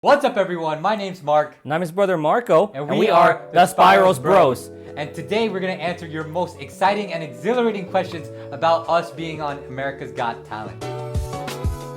What's up, everyone? My name's Mark. And I'm his brother Marco. And we are the Spyros Bros. And today we're going to answer your most exciting and exhilarating questions about us being on America's Got Talent.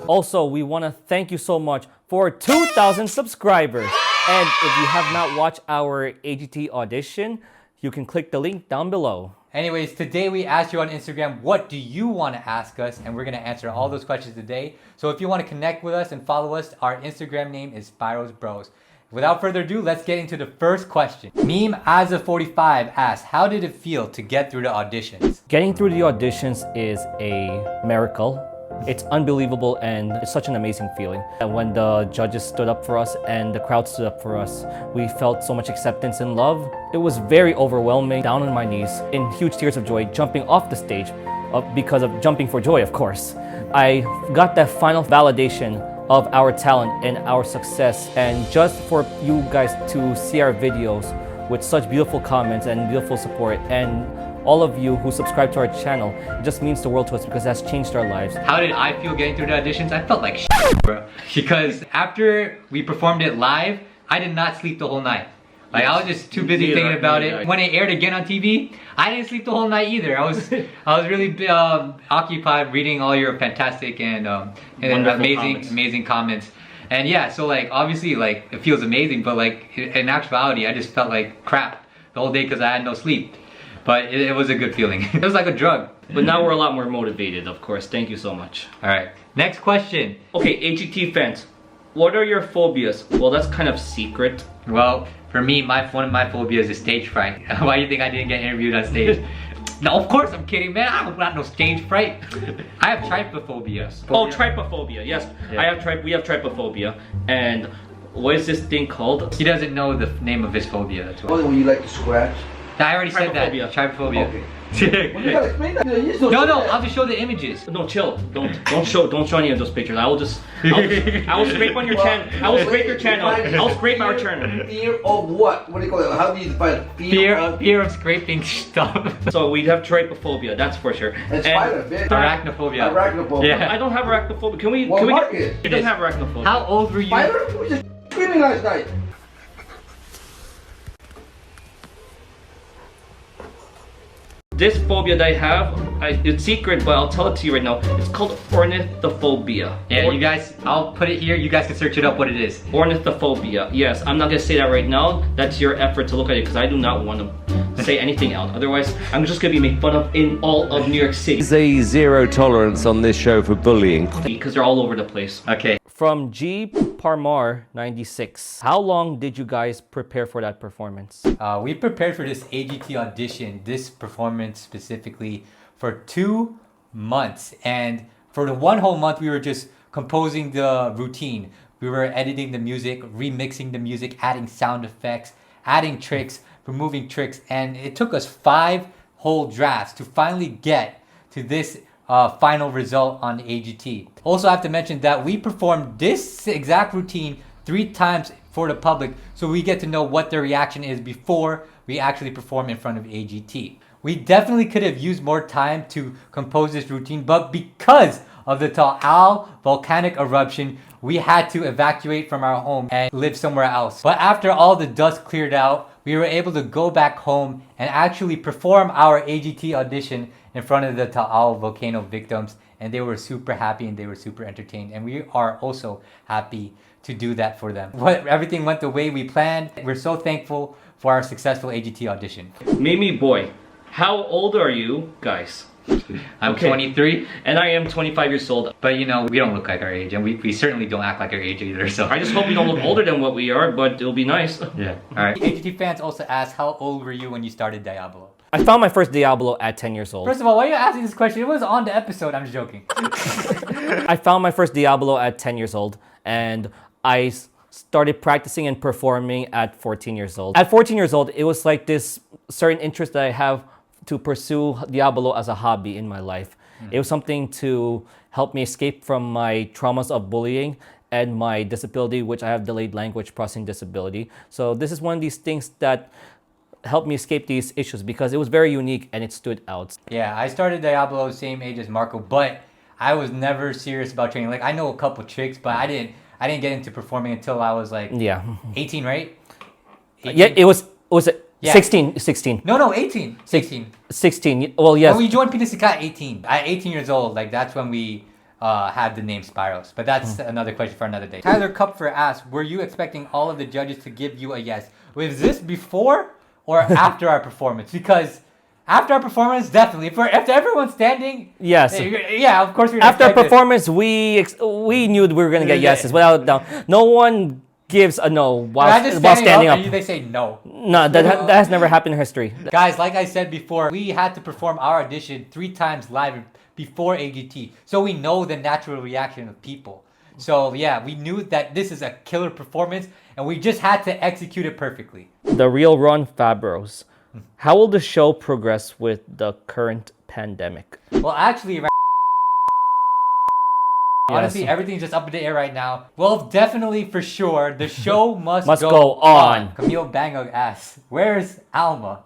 Also, we want to thank you so much for 2,000 subscribers. And if you have not watched our AGT audition, you can click the link down below. Anyways, today we asked you on Instagram, what do you want to ask us? And we're going to answer all those questions today. So if you want to connect with us and follow us, our Instagram name is Spyros Bros. Without further ado, let's get into the first question. Meme as a 45 asks, how did it feel to get through the auditions? Getting through the auditions is a miracle. It's unbelievable and it's such an amazing feeling. And when the judges stood up for us and the crowd stood up for us, we felt so much acceptance and love. It was very overwhelming, down on my knees, in huge tears of joy, jumping off the stage because of jumping for joy, of course. I got that final validation of our talent and our success. And just for you guys to see our videos with such beautiful comments and beautiful support, and all of you who subscribe to our channel, it just means the world to us because that's changed our lives. How did I feel getting through the auditions? I felt like shit, bro. Because after we performed it live, I did not sleep the whole night. Like, I was just too busy thinking about it. When it aired again on TV, I didn't sleep the whole night either. I was really occupied reading all your fantastic and amazing comments. And yeah, so like obviously like it feels amazing, but like in actuality, I just felt like crap the whole day because I had no sleep. But it was a good feeling. It was like a drug. But now we're a lot more motivated, of course. Thank you so much. All right, next question. Okay, AGT fans, what are your phobias? Well, that's kind of secret. Well, for me, one of my phobias is stage fright. Why do you think I didn't get interviewed on stage? No, of course I'm kidding, man. I don't got no stage fright. I have trypophobia. Oh, trypophobia. Yes, yeah. We have trypophobia. And what is this thing called? He doesn't know the name of his phobia. That's why. Oh, when you like to scratch? I already said that. Trypophobia. Okay. Well, you gotta explain that. No, I'll just show the images. No, chill. Don't show any of those pictures. I will scrape on your channel. I will scrape your channel. I'll scrape our channel. Fear of what? What do you call it? How do you define it? Fear of scraping stuff. So we have trypophobia, that's for sure. And spider, bitch. Arachnophobia. Arachnophobia. Yeah. I don't have arachnophobia. Can we Mark get it? He doesn't have arachnophobia. How old were you? Spider? We were just screaming last night. This phobia that I have, it's secret, but I'll tell it to you right now. It's called ornithophobia. Yeah, you guys, I'll put it here. You guys can search it up what it is. Ornithophobia. Yes, I'm not gonna say that right now. That's your effort to look at it because I do not want to say anything else. Otherwise, I'm just gonna be made fun of in all of New York City. There's a zero tolerance on this show for bullying. Because they're all over the place. Okay. From G Parmar 96. How long did you guys prepare for that performance? We prepared for this AGT audition, this performance specifically, for 2 months. And for the 1 whole month, we were just composing the routine. We were editing the music, remixing the music, adding sound effects, adding tricks, removing tricks. And it took us 5 whole drafts to finally get to this final result on AGT. Also, I have to mention that we performed this exact routine 3 times for the public, so we get to know what their reaction is before we actually perform in front of AGT. We definitely could have used more time to compose this routine, but because of the Taal volcanic eruption, we had to evacuate from our home and live somewhere else. But after all the dust cleared out, we were able to go back home and actually perform our AGT audition in front of the Taal volcano victims, and they were super happy and they were super entertained, and we are also happy to do that for them. Everything went the way we planned. We're so thankful for our successful AGT audition. Mimi boy, how old are you guys? I'm 23. And I am 25 years old. But you know, we don't look like our age, and we certainly don't act like our age either, so. I just hope we don't look older than what we are, but it'll be nice. Yeah. Alright. AGT fans also asked, how old were you when you started Diabolo? I found my first Diabolo at 10 years old. First of all, why are you asking this question? It was on the episode, I'm just joking. I found my first Diabolo at 10 years old, and I started practicing and performing at 14 years old. At 14 years old, it was like this certain interest that I have to pursue Diabolo as a hobby in my life. It was something to help me escape from my traumas of bullying and my disability, which I have delayed language processing disability. So this is one of these things that helped me escape these issues because it was very unique and it stood out. Yeah, I started Diabolo same age as Marco, but I was never serious about training. Like, I know a couple tricks, but I I didn't get into performing until I was like Yeah. 18, right? 18? Yeah, it was it Yeah. 16. No, 18. 16. 16. Well, yes. When we joined Pinasika at 18. At 18 years old, like that's when we had the name Spyros. But that's another question for another day. Tyler Kupfer asked, were you expecting all of the judges to give you a yes? Was this before or after our performance? Because after our performance, definitely. If everyone's standing, Yes. yeah, of course we're gonna After expect it. performance, we knew we were gonna get yeses without a doubt. No one gives a no while Imagine standing up. and they say no. No, that has never happened in history. Guys, like I said before, we had to perform our audition 3 times live before AGT. So we know the natural reaction of people. So yeah, we knew that this is a killer performance and we just had to execute it perfectly. The real Ron Fabros. How will the show progress with the current pandemic? Well, actually, honestly, everything's just up in the air right now. Well, definitely for sure, the show must go on. Camille Bangog asks, where's Alma?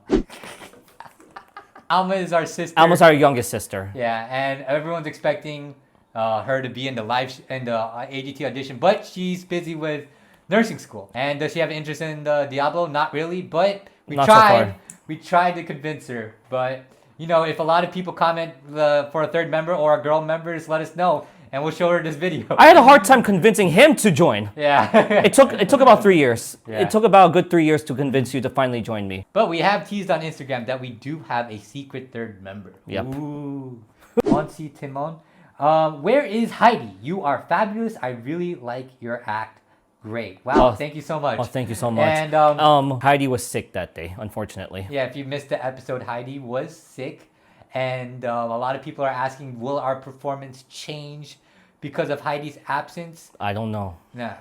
Alma is our sister. Alma's our youngest sister. Yeah, and everyone's expecting her to be in the AGT audition, but she's busy with nursing school. And does she have interest in the Diablo? Not really, but we Not so tried. far. We tried to convince her, but you know, if a lot of people comment for a third member or a girl member, just let us know, and we'll show her this video. I had a hard time convincing him to join. Yeah. It took about 3 years. Yeah. It took about a good 3 years to convince you to finally join me. But we have teased on Instagram that we do have a secret third member. Yep. Ooh. Onsi Timon. Where is Heidi? You are fabulous. I really like your act. Great. Wow. Oh, thank you so much. Oh, thank you so much. And Heidi was sick that day, unfortunately. yeah, if you missed the episode, Heidi was sick. And a lot of people are asking, will our performance change because of Heidi's absence? I don't know. Nah.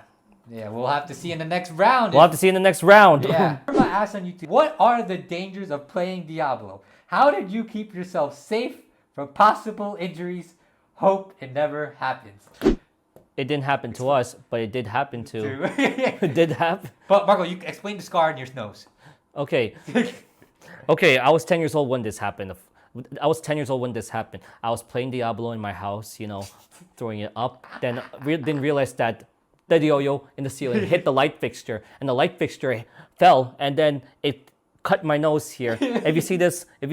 Yeah, we'll have to see in the next round. We'll have to see in the next round. Yeah. Irma asked on YouTube, what are the dangers of playing Diablo? How did you keep yourself safe from possible injuries? Hope it never happens. It didn't happen to us, but it did happen to... But It did happen. Marco, you explain the scar in your nose. Okay. Okay, I was 10 years old when this happened. I was 10 years old when this happened. I was playing Diablo in my house, you know, throwing it up. Then didn't realize that the yo-yo in the ceiling hit the light fixture, and the light fixture fell, and then it cut my nose here. If you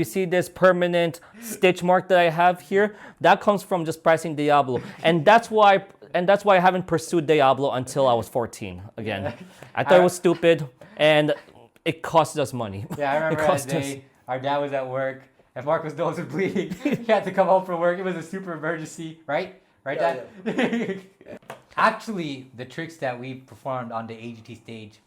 see this permanent stitch mark that I have here, that comes from just pressing Diablo, and that's why I haven't pursued Diablo until I was 14 again. I thought it was stupid, and it cost us money. Yeah, I remember that day, our dad was at work, and Marco's nose was bleeding. He had to come home from work. It was a super emergency, right? Right, Dad? Yeah. Actually, the tricks that we performed on the AGT stage,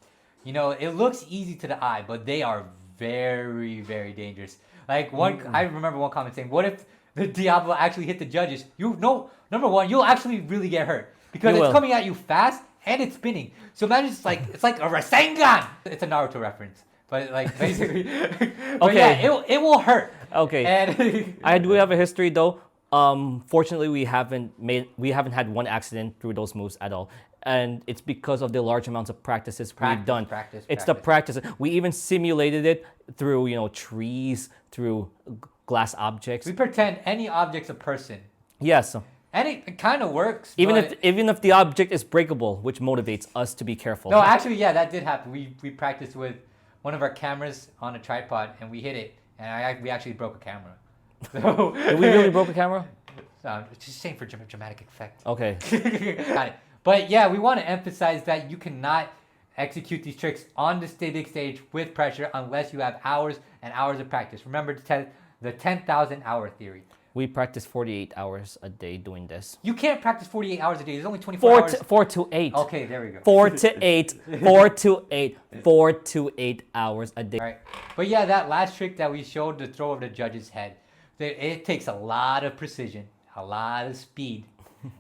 you know, it looks easy to the eye, but they are very, very dangerous. Like I remember one comment saying, "What if the Diablo actually hit the judges? Number one, you'll actually really get hurt because it's coming at you fast and it's spinning. So imagine it's like a Rasengan. It's a Naruto reference, but like basically, but Okay. yeah, it will hurt. Okay. And I do have a history though. Fortunately, we haven't had one accident through those moves at all, and it's because of the large amounts of practices we've done. It's the practice. We even simulated it through trees, through glass objects. we pretend any object's a person, Yes, and it kind of works. even but- if the object is breakable, which motivates us to be careful. No, actually, yeah, that did happen. We practiced with one of our cameras on a tripod, and we hit it, and we actually broke a camera. So Did we really broke a camera? just saying for dramatic effect. Okay. Got it. But yeah, we want to emphasize that you cannot execute these tricks on the big stage with pressure unless you have hours and hours of practice. Remember the 10,000 hour theory. We practice 48 hours a day doing this. You can't practice 48 hours a day. There's only 24 hours. 4 to 8. Okay, there we go. 4 to 8. 4 to 8. 4 to 8 hours a day. All right. But yeah, that last trick that we showed, the throw of the judge's head, it takes a lot of precision, a lot of speed,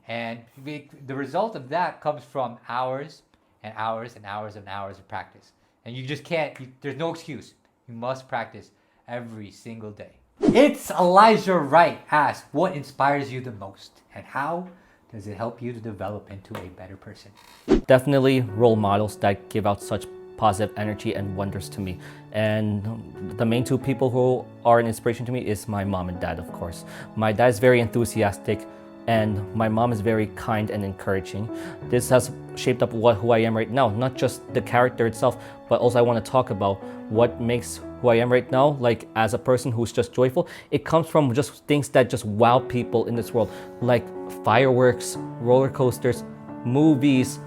and the result of that comes from hours and hours and hours and hours of practice. And you just can't, there's no excuse. You must practice every single day. It's Elijah Wright asks, what inspires you the most, and how does it help you to develop into a better person? Definitely role models that give out such positive energy and wonders to me. And the main two people who are an inspiration to me is my mom and dad, of course. My dad is very enthusiastic, and my mom is very kind and encouraging. This has shaped up who I am right now, not just the character itself, but also I want to talk about what makes who I am right now, like as a person who's just joyful. It comes from just things that just wow people in this world, like fireworks, roller coasters, movies,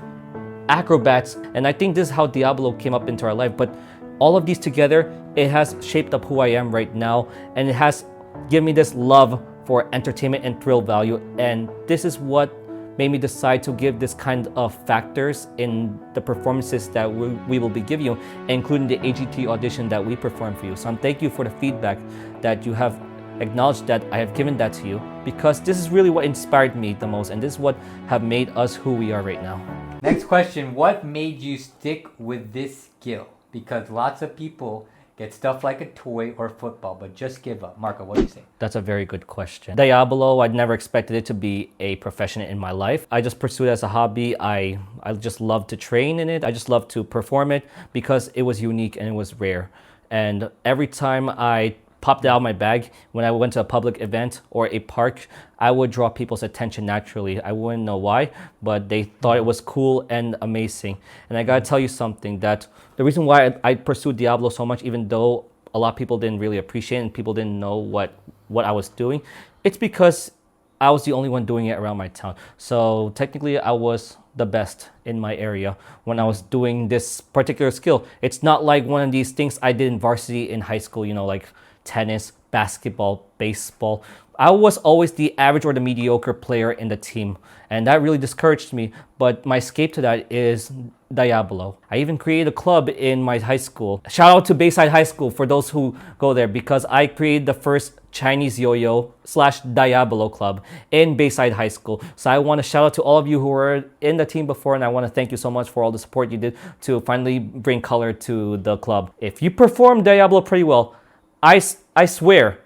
acrobats, and I think this is how Diabolo came up into our life. But all of these together, it has shaped up who I am right now, and it has given me this love for entertainment and thrill value, and this is what made me decide to give this kind of factors in the performances that we will be giving you, including the AGT audition that we perform for you. So thank you for the feedback that you have acknowledged that I have given that to you, because this is really what inspired me the most, and this is what have made us who we are right now. Next question, what made you stick with this skill? Because lots of people get stuff like a toy or football, but just give up. Marco, what do you say? That's a very good question. Diabolo, I'd never expected it to be a profession in my life. I just pursued it as a hobby. I just love to train in it. I just love to perform it because it was unique and it was rare. And every time I popped it out of my bag when I went to a public event or a park, I would draw people's attention naturally. I wouldn't know why, but they thought it was cool and amazing. And I gotta tell you something, that the reason why I pursued Diablo so much, even though a lot of people didn't really appreciate it and people didn't know what I was doing, it's because I was the only one doing it around my town. So technically I was the best in my area when I was doing this particular skill. It's not like one of these things I did in varsity in high school, like tennis, basketball, baseball. I was always the average or the mediocre player in the team, and that really discouraged me. But my escape to that is Diabolo. I even created a club in my high school. Shout out to Bayside High School for those who go there, because I created the first Chinese yo-yo / Diabolo club in Bayside High School. So I want to shout out to all of you who were in the team before, and I want to thank you so much for all the support you did to finally bring color to the club. If you perform Diabolo pretty well, I swear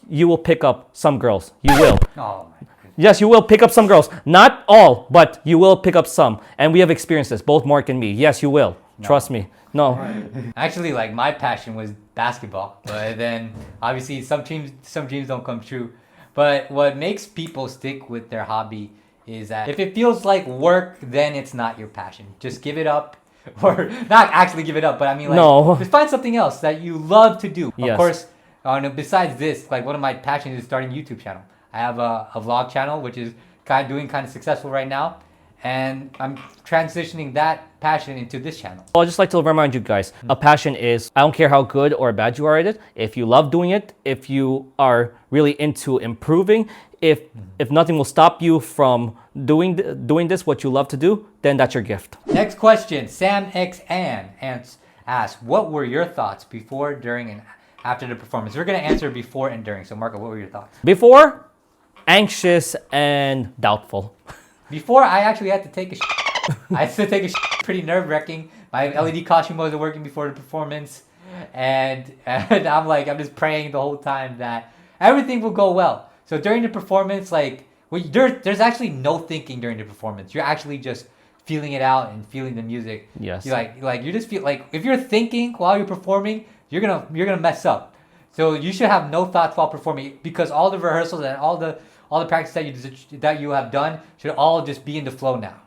you will pick up some girls. You will. Oh my goodness. Yes, you will pick up some girls. Not all, but you will pick up some. And we have experienced this, both Mark and me. Yes, you will. No. Trust me. No. Actually, like, my passion was basketball, but then obviously some dreams don't come true. But what makes people stick with their hobby is that if it feels like work, then it's not your passion. Just give it up. Or not actually give it up, but I mean, like, no. Just find something else that you love to do. Yes. Of course, besides this, like, one of my passions is starting a YouTube channel. I have a vlog channel, which is kind of successful right now, and I'm transitioning that passion into this channel. Well, I'd just like to remind you guys, a passion is, I don't care how good or bad you are at it, if you love doing it, if you are really into improving, if nothing will stop you from doing this, what you love to do, then that's your gift. Next question, Sam X Ann asks, what were your thoughts before, during, and after the performance? We're going to answer before and during. So Marco, what were your thoughts? Before, anxious and doubtful. Before, I actually had to take a I had to take a pretty nerve-wracking. My LED costume wasn't working before the performance. And I'm just praying the whole time that everything will go well. So during the performance, like, there's actually no thinking during the performance. You're actually just feeling it out and feeling the music. Yes. You just feel like if you're thinking while you're performing, you're gonna mess up. So you should have no thoughts while performing, because all the rehearsals and all the practice that you have done should all just be in the flow now.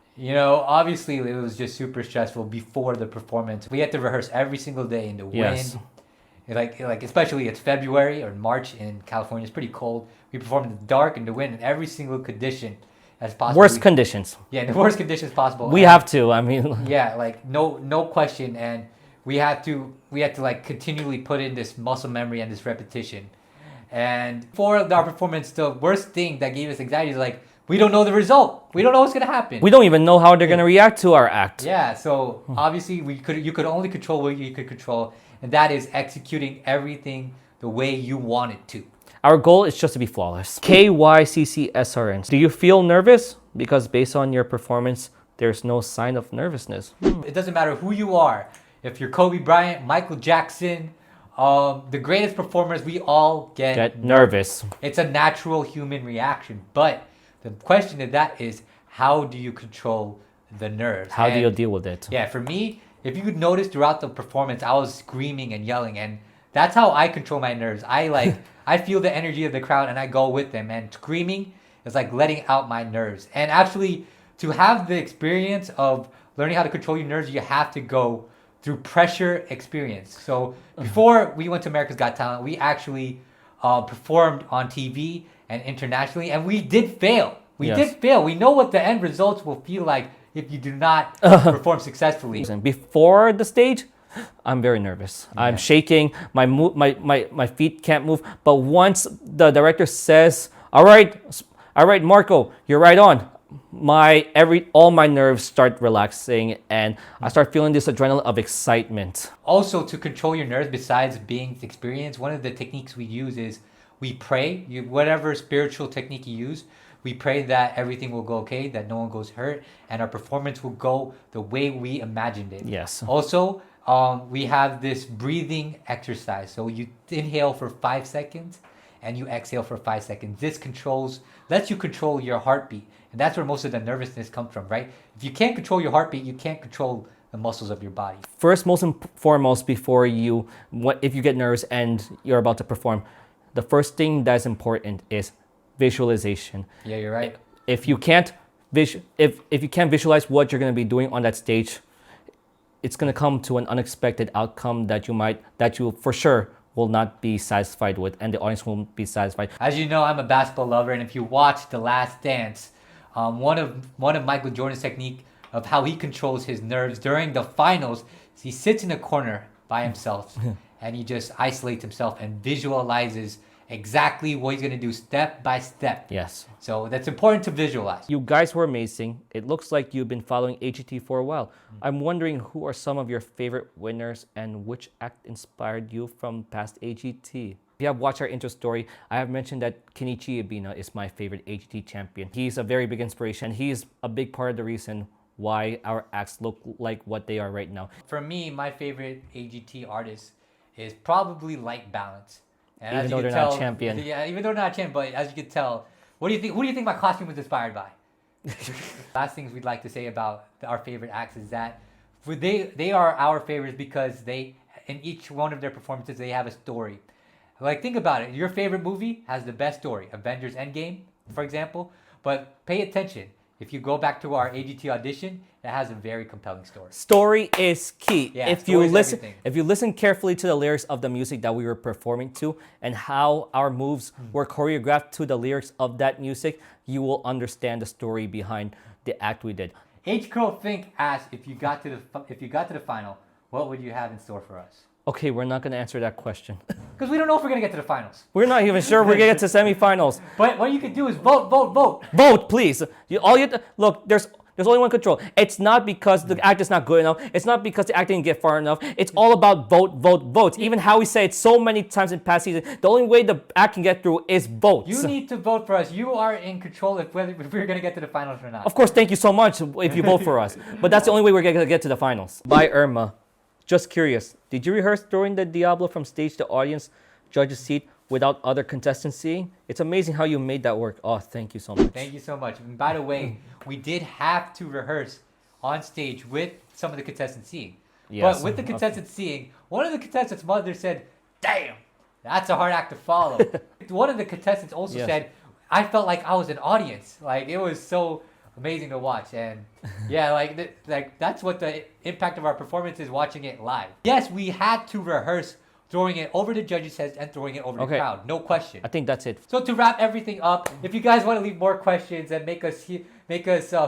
Obviously it was just super stressful before the performance. We had to rehearse every single day in the Yes. wind. Like especially it's February or March in California. It's pretty cold. We performed in the dark, in the wind, in every single condition as possible. Worst conditions. Yeah, in the worst conditions possible. We have to. I mean. Yeah, like no question, and we had to like continually put in this muscle memory and this repetition. And for our performance, the worst thing that gave us anxiety is like, we don't know the result. We don't know what's gonna happen. We don't even know how they're gonna react to our act. Yeah, so obviously you could only control what you could control, and that is executing everything the way you want it to. Our goal is just to be flawless. KYCCSRN. Do you feel nervous? Because based on your performance, there's no sign of nervousness. It doesn't matter who you are. If you're Kobe Bryant, Michael Jackson, the greatest performers, we all get nervous. It's a natural human reaction. But the question of that is, how do you control the nerves? How do you deal with it? Yeah, for me, if you could notice throughout the performance, I was screaming and yelling, and that's how I control my nerves. I feel the energy of the crowd and I go with them. And screaming It's like letting out my nerves. And actually, to have the experience of learning how to control your nerves, you have to go through pressure experience. So before we went to America's Got Talent, we actually performed on TV and internationally, and we did fail. We did fail. We know what the end results will feel like if you do not perform successfully. Before the stage, I'm very nervous. I'm shaking. My feet can't move. But once the director says, all right, Marco, you're right on. All my nerves start relaxing, and I start feeling this adrenaline of excitement. Also, to control your nerves, besides being experienced, one of the techniques we use is we pray. Whatever spiritual technique you use, we pray that everything will go okay, that no one goes hurt, and our performance will go the way we imagined it. Yes. Also, we have this breathing exercise. So you inhale for 5 seconds and you exhale for 5 seconds. This lets you control your heartbeat. And that's where most of the nervousness comes from, right? If you can't control your heartbeat, you can't control the muscles of your body. First, most and foremost, if you get nervous and you're about to perform, the first thing that's important is visualization. Yeah, you're right. If you can't visualize what you're going to be doing on that stage, it's going to come to an unexpected outcome that you for sure will not be satisfied with, and the audience won't be satisfied. As you know, I'm a basketball lover, and if you watch The Last Dance, one of Michael Jordan's technique of how he controls his nerves during the finals is he sits in a corner by himself and he just isolates himself and visualizes exactly what he's going to do step by step. Yes. So that's important to visualize. You guys were amazing. It looks like you've been following AGT for a while. I'm wondering, who are some of your favorite winners and which act inspired you from past AGT? If you have watched our intro story, I have mentioned that Kenichi Ibina is my favorite AGT champion. He's a very big inspiration. He's a big part of the reason why our acts look like what they are right now. For me, my favorite AGT artist is probably Light Balance. And even though they're not a champion. Yeah, even though they're not a champion, but as you can tell, who do you think my costume was inspired by? Last things we'd like to say about our favorite acts is that they are our favorites because in each one of their performances, they have a story. Like, think about it. Your favorite movie has the best story. Avengers Endgame, for example. But pay attention. If you go back to our AGT audition, it has a very compelling story. Story is key. Yeah, if you listen carefully to the lyrics of the music that we were performing to and how our moves were choreographed to the lyrics of that music, you will understand the story behind the act we did. H. Crow Fink asked, if you got to the final, what would you have in store for us? Okay, we're not going to answer that question. Because we don't know if we're going to get to the finals. We're not even sure we're going to get to semifinals. But what you can do is vote, vote, vote. Vote, please. Look, there's only one control. It's not because the act is not good enough. It's not because the act didn't get far enough. It's all about vote, vote, vote. Even Howie said it so many times in past seasons, the only way the act can get through is votes. You need to vote for us. You are in control if we're going to get to the finals or not. Of course, thank you so much if you vote for us. But that's the only way we're going to get to the finals. Bye, Irma. Just curious, did you rehearse throwing the Diablo from stage to audience judge's seat without other contestants seeing? It's amazing how you made that work. Oh, thank you so much. Thank you so much. And by the way, we did have to rehearse on stage with some of the contestants seeing. Yes. But with the contestants seeing, one of the contestants' mother said, "Damn, that's a hard act to follow." One of the contestants also said, "I felt like I was an audience. Like, it was so amazing to watch." And yeah, like that's what the impact of our performance is, watching it live. Yes, we had to rehearse throwing it over the judges' heads and throwing it over the crowd. No question. I think that's it. So to wrap everything up, if you guys want to leave more questions and make us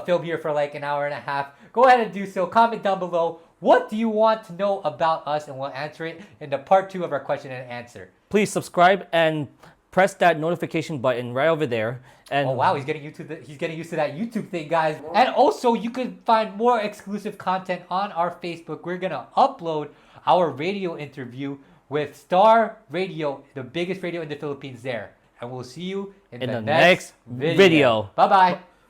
film here for like an hour and a half, go ahead and do so. Comment down below. What do you want to know about us? And we'll answer it in the part 2 of our question and answer. Please subscribe and press that notification button right over there. And oh wow, he's getting used to that YouTube thing, guys. And also, you can find more exclusive content on our Facebook. We're gonna upload our radio interview with Star Radio, the biggest radio in the Philippines there. And we'll see you in the next video. Bye-bye.